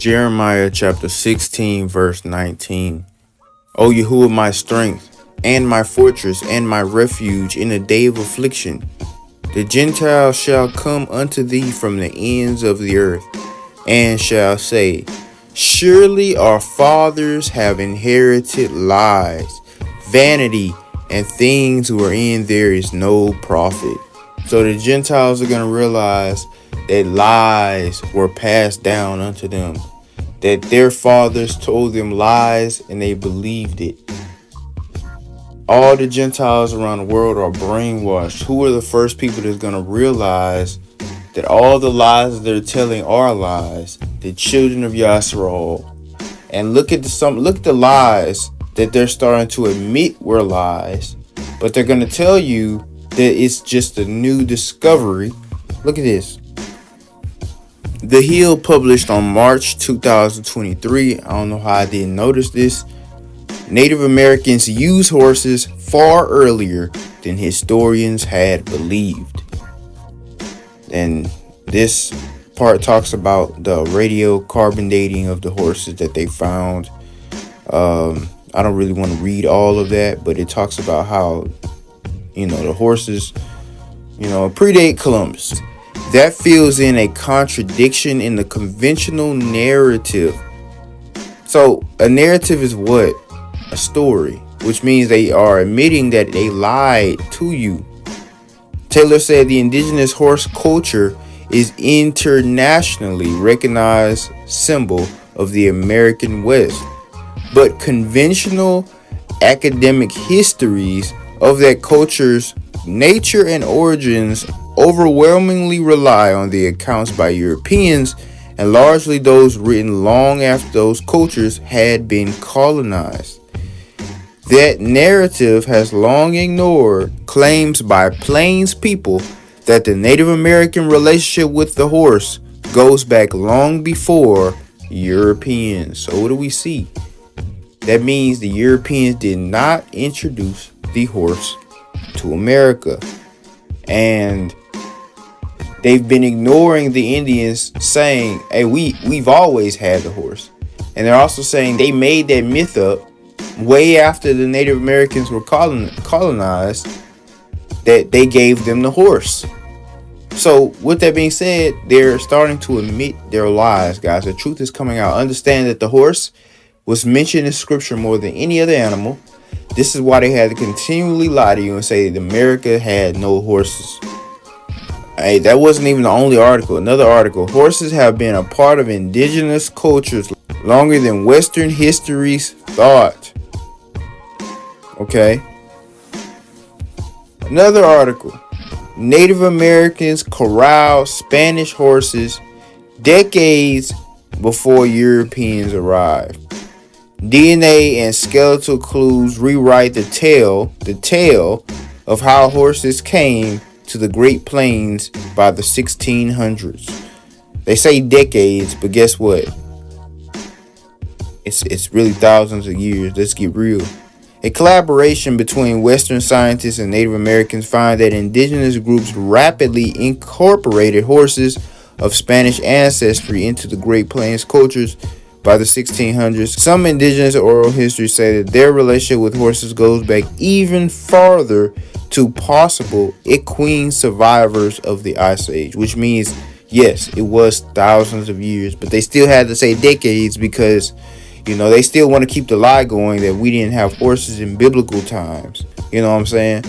Jeremiah chapter 16 verse 19. O Yahuwah, my strength and my fortress and my refuge in the day of affliction. The Gentiles shall come unto thee from the ends of the earth, and shall say, Surely our fathers have inherited lies, vanity, and things wherein there is no profit. So the Gentiles are going to realize that lies were passed down unto them, that their fathers told them lies and they believed it. All the Gentiles around the world are brainwashed. Who are the first people that's going to realize that all the lies they're telling are lies? The children of Yasserol. And look at the lies that they're starting to admit were lies, but they're going to tell you that it's just a new discovery. Look at this. The Hill published on March 2023. I don't know how I didn't notice this. Native Americans used horses far earlier than historians had believed. And this part talks about the radiocarbon dating of the horses that they found. I don't really want to read all of that, but it talks about how, the horses, predate Columbus. That fills in a contradiction in the conventional narrative. So a narrative is what? A story, which means they are admitting that they lied to you. Taylor said the indigenous horse culture is internationally recognized symbol of the American West, but conventional academic histories of that culture's nature and origins overwhelmingly rely on the accounts by Europeans, and largely those written long after those cultures had been colonized. That narrative has long ignored claims by Plains people that the Native American relationship with the horse goes back long before Europeans. So what do we see? That means the Europeans did not introduce the horse to America. And they've been ignoring the Indians, saying, hey, we've always had the horse. And they're also saying they made that myth up way after the Native Americans were colonized, that they gave them the horse. So with that being said, they're starting to admit their lies, guys. The truth is coming out. Understand that the horse was mentioned in scripture more than any other animal. This is why they had to continually lie to you and say that America had no horses. Hey, that wasn't even the only article. Another article. Horses have been a part of indigenous cultures longer than Western histories thought. Okay. Another article. Native Americans corralled Spanish horses decades before Europeans arrived. DNA and skeletal clues rewrite the tale of how horses came to the Great Plains by the 1600s. They say decades, but guess what? It's really thousands of years. Let's get real. A collaboration between Western scientists and Native Americans find that indigenous groups rapidly incorporated horses of Spanish ancestry into the Great Plains cultures by the 1600s. Some indigenous oral histories say that their relationship with horses goes back even farther to possible equine survivors of the Ice Age, which means, yes, it was thousands of years, but they still had to say decades because they still want to keep the lie going that we didn't have horses in biblical times. You know what I'm saying?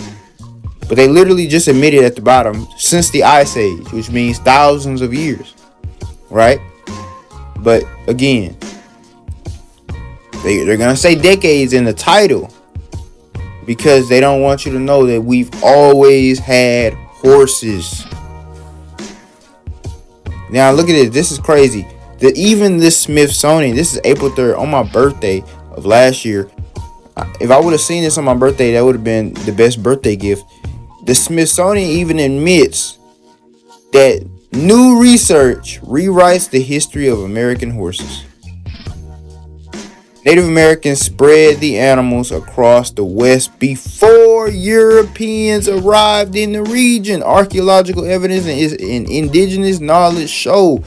But they literally just admitted at the bottom, since the Ice Age, which means thousands of years. Right? But again, they're going to say decades in the title because they don't want you to know that we've always had horses. Now, look at it. This is crazy. Even the Smithsonian, this is April 3rd, on my birthday of last year. If I would have seen this on my birthday, that would have been the best birthday gift. The Smithsonian even admits that new research rewrites the history of American horses. Native Americans spread the animals across the West before Europeans arrived in the region. Archaeological evidence and indigenous knowledge show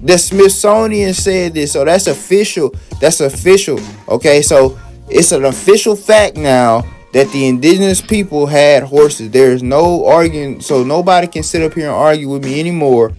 The Smithsonian said this, so that's official. That's official. Okay, so it's an official fact now that the indigenous people had horses. There is no arguing, so nobody can sit up here and argue with me anymore